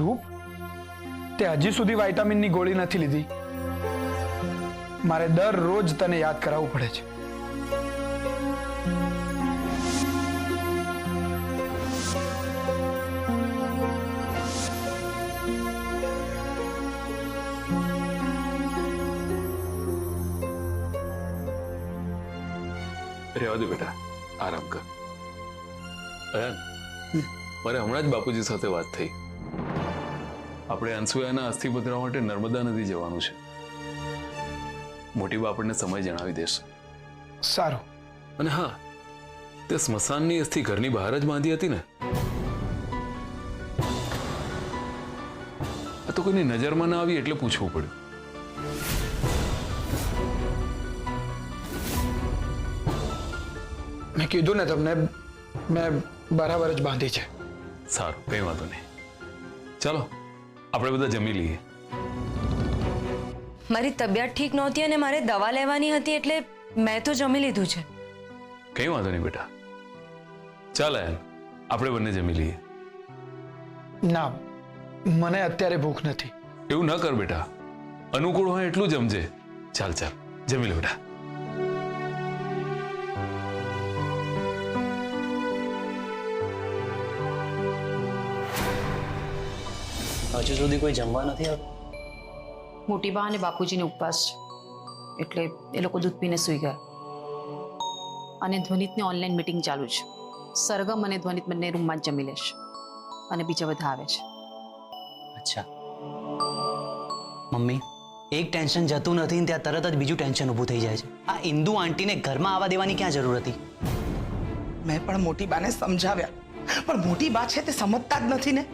રૂપ, તે હજી સુધી વિટામિનની ગોળી નથી લીધી. મારે દરરોજ તને યાદ કરાવવું પડે છે. રહેવા દે બેટા, આરામ કર. અયાન, મારે હમણાં જ બાપુજી સાથે વાત થઈ. આપણે અનસુયાના અસ્થિ પધરાવવા માટે નર્મદા નદી જવાનું છે. મોટી બા આપણને સમય જણાવી દેશે. સારું. અને હા, તે સ્મશાનની અસ્થિ ઘરની બહાર જ બાંધી હતી ને? આ તો કોઈની નજરમાં ના આવી એટલે પૂછવું પડ્યું. મેં કીધું ને તમને, મેં બરાબર જ બાંધી છે. સારું, કઈ વાંધો નહીં. ચાલો આપણે બધા જમી લઈએ. મારી તબિયત ઠીક નહોતી અને મારે દવા લેવાની હતી એટલે મેં તો જમી લીધું છે. કઈ વાંધો નહીં બેટા. ચાલ આયન, આપણે બંને જમી લઈએ. ના, મને અત્યારે ભૂખ નથી. એવું ન કર બેટા, અનુકૂળ હોય એટલું જમજે. ચાલ ચાલ જમી લે બેટા. હજુ સુધી કોઈ જમવા નથી આવતું. મોટી બા અને બાપુજીને ઉપવાસ છે એટલે એ લોકો દૂધ પીને સૂઈ ગયા. અને ધ્વનિતની ઓનલાઈન મીટિંગ ચાલુ છે. સરગમ અને ધ્વનિત બંને રૂમમાં જ જમી લેશે અને બીજા બધા આવે છે. અચ્છા મમ્મી, એક ટેન્શન જતું નથી ને ત્યાં તરત જ બીજું ટેન્શન ઊભું થઈ જાય છે. આ ઇન્દુ આંટીને ઘરમાં આવવા દેવાની ક્યાં જરૂર હતી? મેં પણ મોટી બાને સમજાવ્યા, પણ મોટી બા છે તે સમજતા જ નથી ને.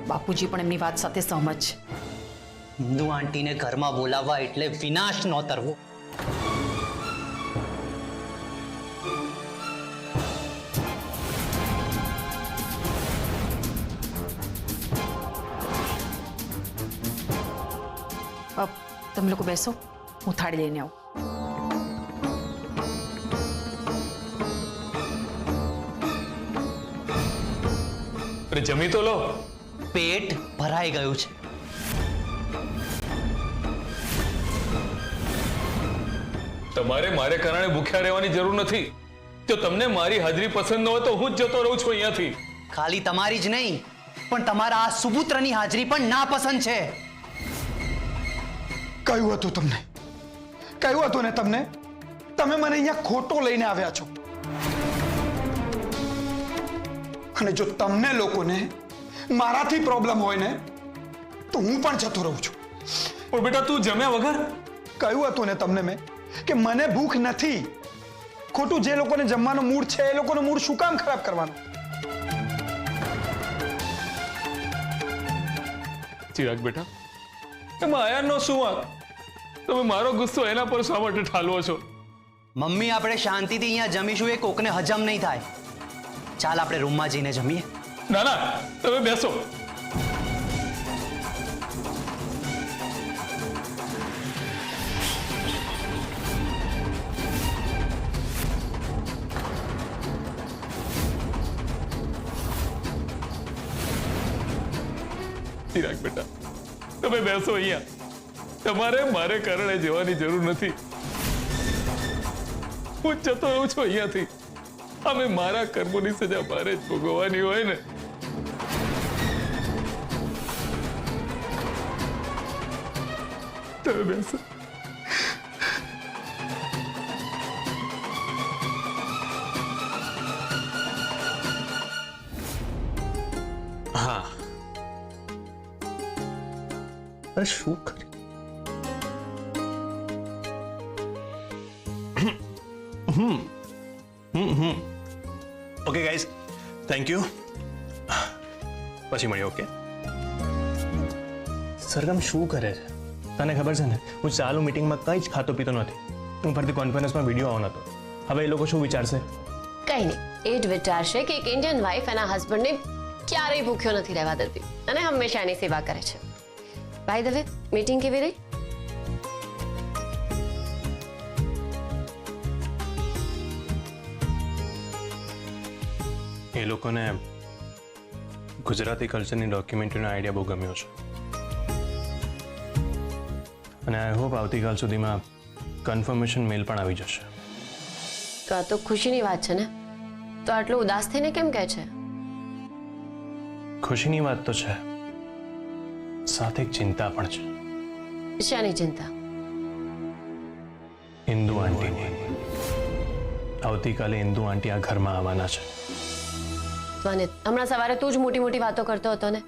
બાપુજી પણ એમની વાત સાથે સહમત છે. ઇન્દુ આંટીને ઘરમાં બોલાવવા એટલે વિનાશ નોતરવો. તમે લોકો બેસો, હું થાળી લઈને આવું. અરે જમી તો લો. પેટ ભરાઈ ગયું છે. તમારે મારે કારણે ભૂખ્યા રહેવાની જરૂર નથી. જો તમને મારી હાજરી પસંદ ન હોય તો હું જ જતો રહું છું અહીંયાથી. ખાલી તમારી જ નહીં પણ તમારા આ સુપુત્રની હાજરી પણ નાપસંદ છે. કયું હતું તમને? કયું હતું ને તમને? તમે મને અહીંયા ખોટો લઈને આવ્યા છો. અને જો તમને લોકોને મારાથી પ્રોબ્લેમ હોય ને તો હું પણ જતો રહું છું. પણ બેટા તું જમ્યા વગર? કયું હતું ને તમને મેં કે મને ભૂખ નથી. ખોટું જે લોકોને જમવાનો મૂડ છે એ લોકોનો મૂડ શું કામ ખરાબ કરવાનો? ચિરાગ બેટા, એમાં આયાનનો શું વાંક? તમે મારો ગુસ્સો એના પર શા માટે ઠાલવો છો? મમ્મી, આપણે શાંતિથી અહીંયા જમીશું, એ કોકને હજમ નહીં થાય. ચાલ આપણે રૂમમાં જઈને જમીએ. ના ના, તમે બેસો. ચિરાગ બેટા, તમે બેસો અહીંયા. તમારે મારે કારણે જવાની જરૂર નથી. હું જતો રહું છું અહીંયાથી. અમે મારા કર્મોની સજા મારે જ ભોગવવાની હોય ને. તમે બેસો. હા, શું કરે? Okay guys, thank you. પછી મળીએ. ઓકે. સરગમ શું કરે છે? તને ખબર છે ને, હું ચાલુ મીટિંગમાં કંઈ જ ખાતો પીતો નથી. હું ફરતી કોન્ફરન્સમાં વિડીયો આવવાનો હતો. હવે એ લોકો શું વિચારશે? કંઈ નહીં, એ જ વિચારશે કે એક ઇન્ડિયન વાઇફ એના હસબન્ડને ક્યારેય ભૂખ્યો નથી રહેવા દેતી અને હંમેશા એની સેવા કરે છે. બાય ધ વે, મીટિંગ કેવી રહી? એ લોકોને ગુજરાતી કલ્ચરની ડોક્યુમેન્ટરીનો આઈડિયા બહુ ગમ્યો છે અને આઈ હોપ આવતીકાલ સુધીમાં કન્ફર્મેશન મેલ પણ આવી જશે. તો આ તો ખુશીની વાત છે ને, તો આટલું ઉદાસ થઈને કેમ કહે છે? ખુશીની વાત તો છે, સાથે એક ચિંતા પણ છે. શાની ચિંતા? ઇન્દુ આંટીની. આવતીકાલે ઇન્દુ આંટી આ ઘરમાં આવવાના છે. અને હમણાં સવારે તું જ મોટી મોટી વાતો કરતો હતો ને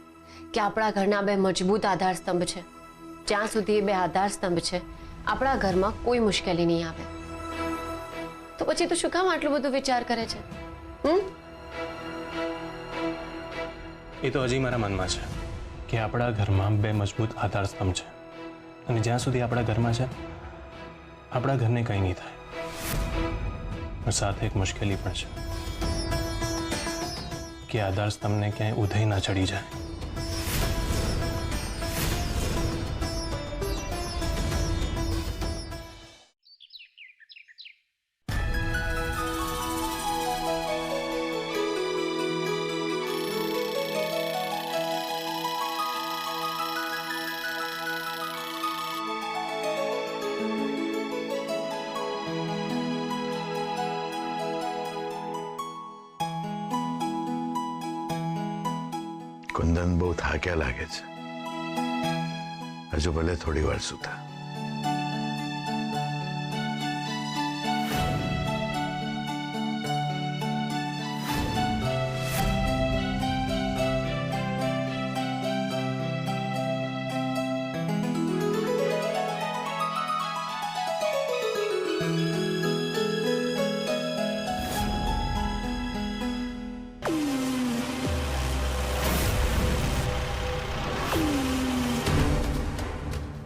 કે આપણા ઘરના બે મજબૂત આધાર સ્તંભ છે, જ્યાં સુધી એ બે આધાર સ્તંભ છે આપણા ઘરમાં કોઈ મુશ્કેલી નહીં આવે. તો પછી તું શું કામ આટલું બધું વિચાર કરે છે? એ તો હજી મારા મનમાં છે કે આપણા ઘરમાં બે મજબૂત આધાર સ્તંભ છે અને જ્યાં સુધી આપણા ઘરમાં છે આપણા ઘરને કંઈ નહીં થાય. પણ સાથે એક મુશ્કેલી પણ છે કે આધાર સ્તંભને ક્યાંય ઉધઈ ના ચડી જાય. કુંદન બહુ થાક્યા લાગે છે. હજુ ભલે થોડી વાર સુતા.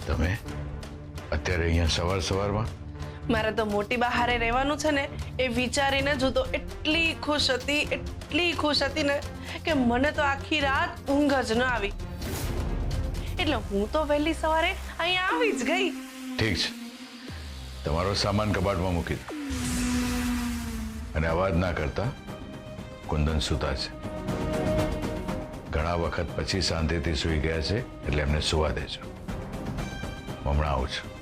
તમે અત્યારે અહીંયા સવાર સવારમાં? મારે તો મોટી બહારે રહેવાનું છે ને એ વિચારીને જ હું તો એટલી ખુશ હતી ને કે મને તો આખી રાત ઊંઘ જ ન આવી. એટલે હું તો વહેલી સવારે અહીંયા આવી જ ગઈ. ઠીક છે, તમારો સામાન કબાટમાં મૂકી દો અને અવાજ ના કરતા. કુંદન સૂતા છે, ઘણા વખત પછી શાંતિથી સૂઈ ગયા છે, એટલે એમને સુવા દેજો. હું હમણાં આવું છું.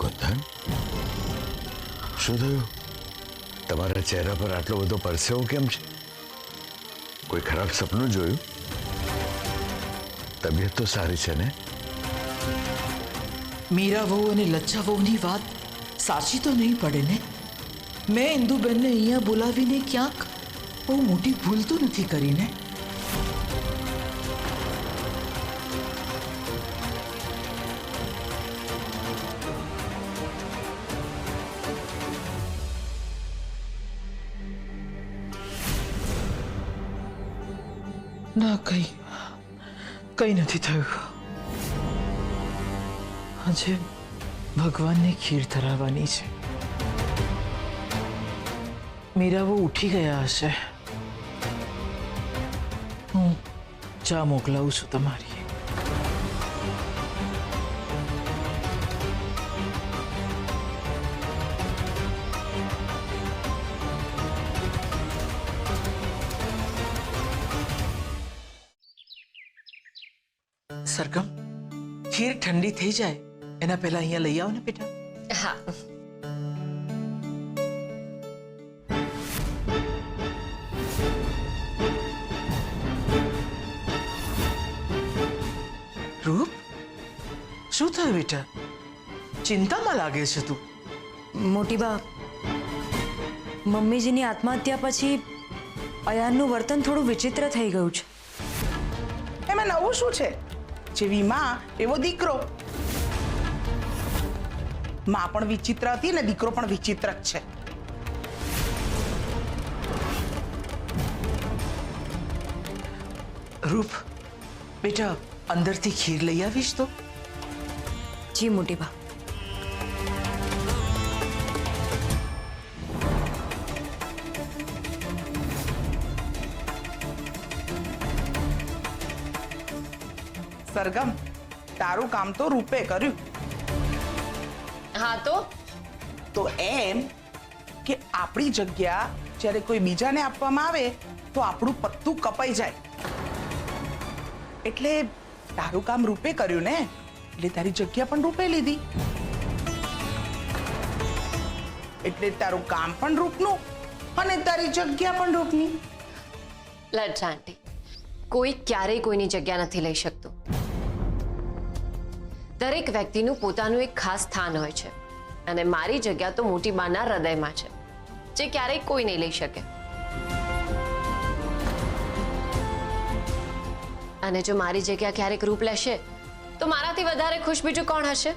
કુંદન, શું થયું? તમારા ચહેરા પર આટલો બધો પરસેવો કેમ છે? કોઈ ખરાબ સપનું જોયું? તબિયત તો સારી છે ને? મીરા વહુ અને લચ્છા વહુની વાત સાચી તો નહીં પડે ને? મેં ઇન્દુબેનને અહીંયા બોલાવીને ક્યાંક બહુ મોટી ભૂલ તો નથી કરીને? ના, કઈ નથી થયું. આજે ભગવાનને ખીર ધરાવવાની છે. મીરા બહુ ઉઠી ગયા હશે. હું ચા મોકલાવું છું તમારી. સરગમ, ખીર ઠંડી થઈ જાય એના પહેલા અહીંયા લઈ આવો ને બેટા. હા. શું થયું બેટા? ચિંતામાં લાગે છે તું. મોટી બા, મમ્મીજીની આત્મહત્યા પછી અયાનનું વર્તન થોડું વિચિત્ર થઈ ગયું છે. એમાં નવું શું છે? જેવી માં એવો દીકરો. માં પણ વિચિત્ર હતી ને દીકરો પણ વિચિત્ર જ છે. રૂપ, બેટા અંદરથી ખીર લઈ આવીશ તો? જી મોટી બા. સરગમ, તારું કામ તો રૂપે કર્યું. હા તો એમ કે આપણી જગ્યા જ્યારે કોઈ બીજાને આપવામાં આવે તો આપણું પત્તું કપાઈ જાય. એટલે તારું કામ રૂપે કર્યું ને, એટલે તારી જગ્યા પણ રૂપે લીધી. એટલે તારું કામ પણ રૂપનું અને તારી જગ્યા પણ રૂપની. લડ્સ આંટી, કોઈ ક્યારેય કોઈની જગ્યા નથી લઈ શકતું. દરેક વ્યક્તિનું પોતાનું એક ખાસ સ્થાન હોય છે અને મારી જગ્યા તો મોટી બાના હૃદયમાં છે, જે ક્યારેય કોઈ નહીં લઈ શકે. અને જો મારી જગ્યા ક્યારેક રૂપ લેશે તો મારાથી વધારે ખુશ બીજું કોણ હશે?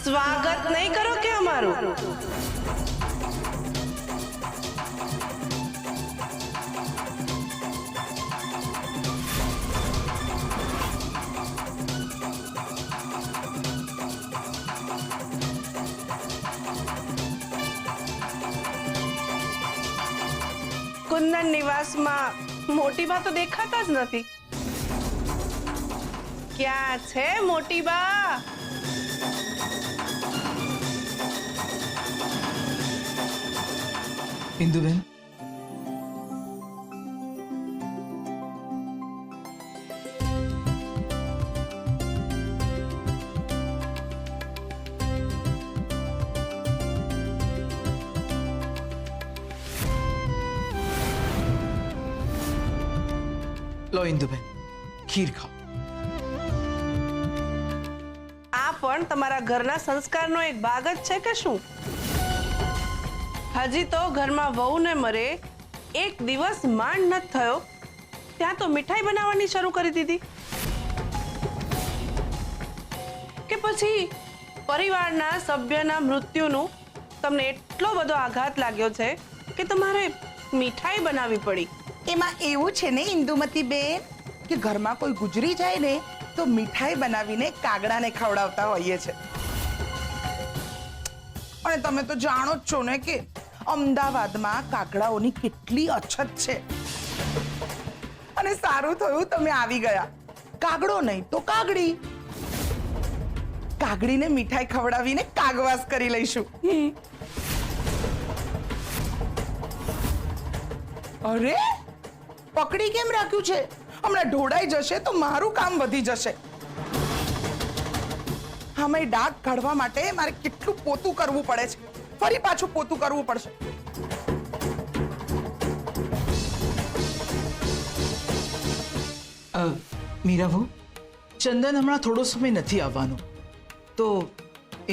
સ્વાગત નહીં કરો કે અમારું? કુંદન નિવાસમાં મોટી બા તો દેખાતા જ નથી. ક્યાં છે મોટી બા? ઇન્દુબેન, લો ઇન્દુબેન, ખીર ખાઓ. આ પણ તમારા ઘરના સંસ્કારનો એક ભાગ જ છે કે શું? હજી તો ઘરમાં વહુને મરે એક દિવસ માંડ ન થયો ત્યાં તો મીઠાઈ બનાવવાની શરૂ કરી દીધી. કે પછી પરિવારના સભ્યના મૃત્યુનું તમને એટલો બધો આઘાત લાગ્યો છે કે તમારે મીઠાઈ બનાવવી પડી. એમાં એવું છે ને ઇન્દુમતી બેન કે ઘરમાં કોઈ ગુજરી જાય ને તો મીઠાઈ બનાવીને કાગડાને ખવડાવતા હોઈએ છે. અને તમે તો જાણો જ છો ને કે અમદાવાદમાં કાગડાઓની કેટલી અછત છે. અને સારું થયું તમે આવી ગયા. કાગડો નહીં તો કાગડી. કાગડીને મીઠાઈ ખવડાવીને કાગવાસ કરી લઈશું. અરે, પકડી કેમ રાખ્યું છે? હમણાં ઢોળાઈ જશે તો મારું કામ વધી જશે. આમાં ડાઘ કાઢવા માટે મારે કેટલું પોતું કરવું પડે છે. ફરી પાછું પોતું કરવું પડશે. મીરા બહુ, ચંદન હમણાં થોડો સમય નથી આવવાનો, તો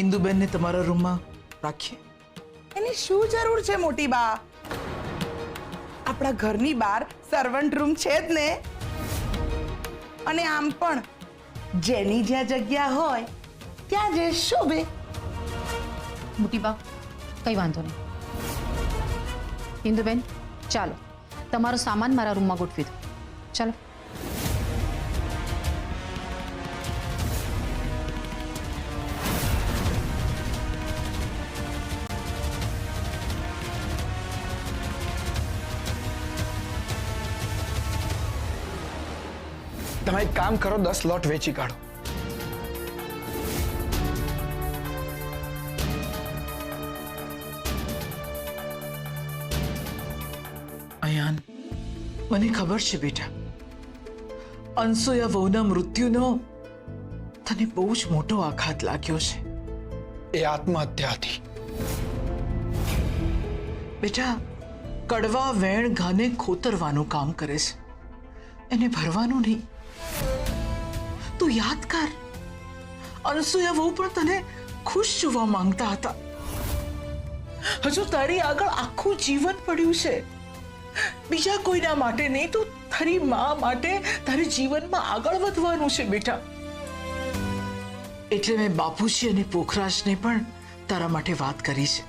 ઇન્દુબેનને તમારા રૂમમાં રાખીએ. એની શું જરૂર છે મોટી બા? આપણા ઘરની બહાર સર્વન્ટ રૂમ છે જ ને. અને આમ પણ જેની જ્યાં જગ્યા હોય ત્યાં જે શોભે. મોટી બા, કઈ વાંધો નહીં. ઇન્દુબેન, ચાલો તમારો સામાન મારા રૂમમાં ગોઠવી દો. ચાલો. તમે એક કામ કરો, 10 લોટ વેચી કાઢો. મને ખબર છે બેટા, અનસુયા વહુના મૃત્યુનો તને બહુ જ મોટો આઘાત લાગ્યો છે. એ આત્મહત્યા હતી. બેટા, કડવા વેણ ઘાને ખોતરવાનું કામ કરે છે, એને ભરવાનું નહીં. તું યાદ કર, અનસુયા વહુ પણ તને ખુશ જોવા માંગતા હતા. હજુ તારી આગળ આખું જીવન પડ્યું છે. બીજા કોઈના માટે નહીં, તું તારી મા માટે તારે જીવનમાં આગળ વધવાનું છે બેટા. એટલે મેં બાપુજી અને પોખરાજને પણ તારા માટે વાત કરી છે.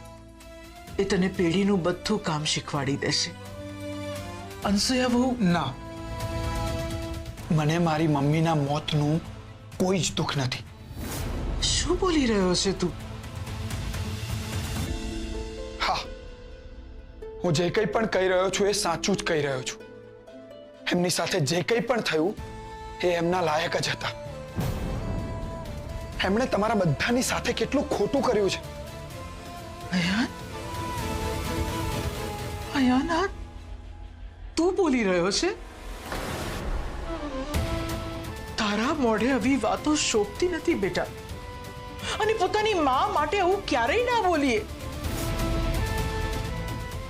એ તને પેઢીનું બધું કામ શીખવાડી દેશે. અનસુયા વહુ, ના, મને મારી મમ્મીના મોતનું કોઈ જ દુઃખ નથી. શું બોલી રહ્યો છે તું? હા, હું જે કંઈ પણ કહી રહ્યો છું એ સાચું જ કહી રહ્યો છું. એમની સાથે જે કંઈ પણ થયું એ એમના લાયક જ હતા. એમણે તમારા બધાની સાથે કેટલું ખોટું કર્યું છે. અયાન, અયાન, આ તું બોલી રહ્યો છે? તારા મોઢે આવી વાતો શોભતી નથી બેટા. અને પોતાની મા માટે આવું ક્યારેય ના બોલીએ.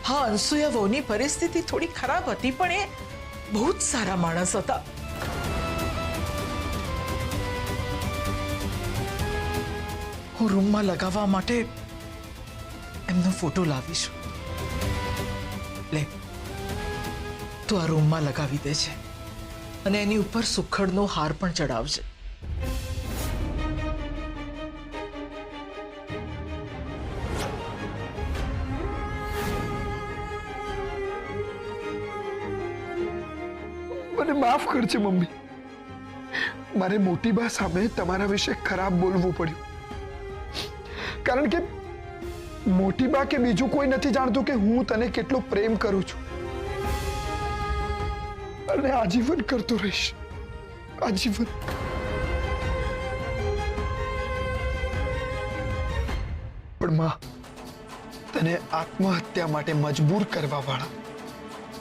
હા, અનસુયા વહુની પરિસ્થિતિ થોડી ખરાબ હતી, પણ એ બહુ જ સારા માણસ હતા. હું રૂમમાં લગાવવા માટે એમનો ફોટો લાવીશું. લે, તું આ રૂમમાં લગાવી દે છે અને એની ઉપર સુખડનો હાર પણ ચડાવજે. મને માફ કરજે મમ્મી. મારે મોટી બા સામે તમારા વિશે ખરાબ બોલવું પડ્યું. કારણ કે મોટી બા કે બીજું કોઈ નથી જાણતું કે હું તને કેટલો પ્રેમ કરું છું. અને આજીવન કરતો રહીશ. આજીવન. પણ માં, તને આત્મહત્યા માટે મજબૂર કરવા વાળા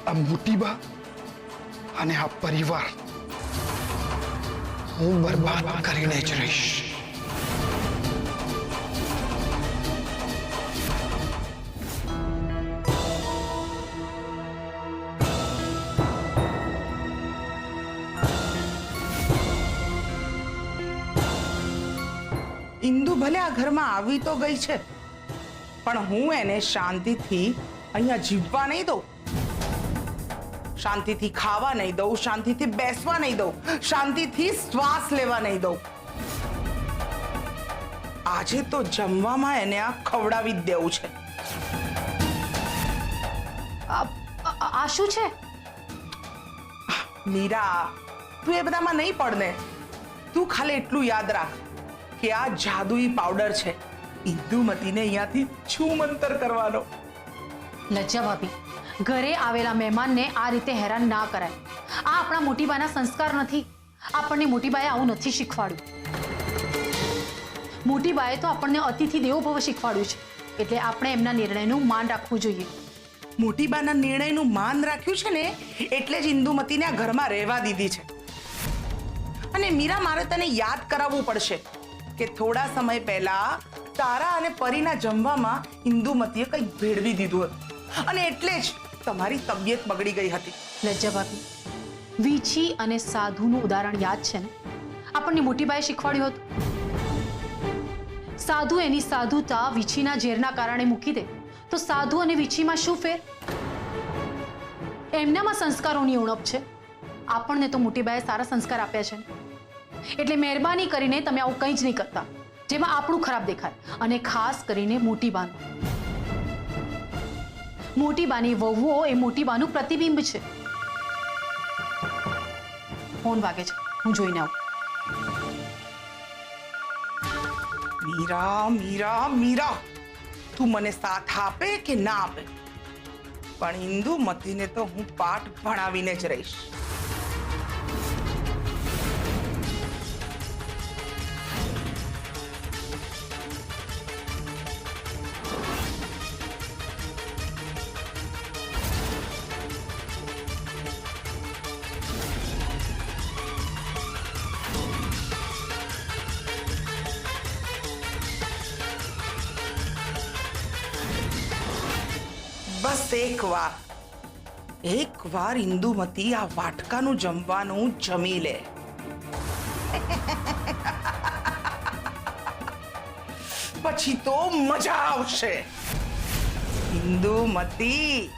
આ મોટી બા અને આ પરિવાર હું બરબાદ કરીને જ રહીશ. ઇન્દુ ભલે આ ઘરમાં આવી તો ગઈ છે, પણ હું એને શાંતિથી અહીંયા જીવવા નહીં દઉં. શાંતિથી ખાવા નહીં દઉં, શાંતિથી બેસવા નહીં દઉં, શાંતિથી શ્વાસ લેવા નહીં દઉં. આજે તો જમવામાં એને આ ખવડાવી જ દેવું છે. આ શું છે? મીરા, તું એ બધામાં નહીં પડ ને. તું ખાલી એટલું યાદ રાખ કે આ જાદુઈ પાવડર છે. ઇન્દુમતીને અહીંયાથી છૂમંતર કરવાનો. લજ્જા ભાભી, ઘરે આવેલા મહેમાનને આ રીતે હેરાન ના કરાય. આ આપણા મોટીબાના સંસ્કાર નથી. આપણને મોટીબાએ આવું નથી શીખવાડ્યું. મોટીબાએ તો આપણને અતિથિ દેવો ભવ શીખવાડ્યું છે. એટલે આપણે એમના નિર્ણયનું માન રાખવું જોઈએ. મોટીબાના નિર્ણયનું માન રાખ્યું છે ને, એટલે જ ઇન્દુમતીને આ ઘરમાં રહેવા દીધી છે. અને મીરા, મારે તને યાદ કરાવવું પડશે કે થોડા સમય પહેલા તારા અને પરીના જમવામાં ઇન્દુમતીએ કંઈક ભેળવી દીધું હતું, અને એટલે જ તમારી તબિયત બગડી ગઈ હતી. લજ્જા ભાભી, વીછી અને સાધુનું ઉદાહરણ યાદ છે ને? આપણને મોટીબાએ શીખવાડ્યું હતું. સાધુ એની સાધુતા વીછીના ઝેરના કારણે મૂકી દે તો સાધુ અને વીછીમાં શું ફેર? એમનામાં સંસ્કારોની ઉણપ છે. આપણને તો મોટીબાએ સારા સંસ્કાર આપ્યા છે. એટલે મહેરબાની કરીને તમે આવું કંઈ જ નહીં કરતા જેમાં આપણું ખરાબ દેખાય. અને ખાસ કરીને મોટીબાનું. મોટીબાની વહુઓ એ મોટીબાનું પ્રતિબિંબ છે. ફોન વાગે છે, હું જોઈને આવું. મીરા, મીરા, મીરા, તું મને સાથ આપે કે ના આપે, પણ ઇન્દુમતીને તો હું પાઠ ભણાવીને જ રહીશ. એક વાર ઇન્દુમતી આ વાટકાનું જમવાનું જમી લે. પછી તો મજા આવશે. ઇન્દુમતી,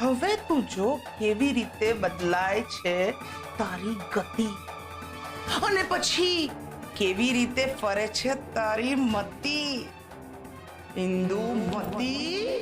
હવે તું જો કેવી રીતે બદલાય છે તારી ગતિ, અને પછી કેવી રીતે ફરે છે તારી મતી. ઇન્દુમતી.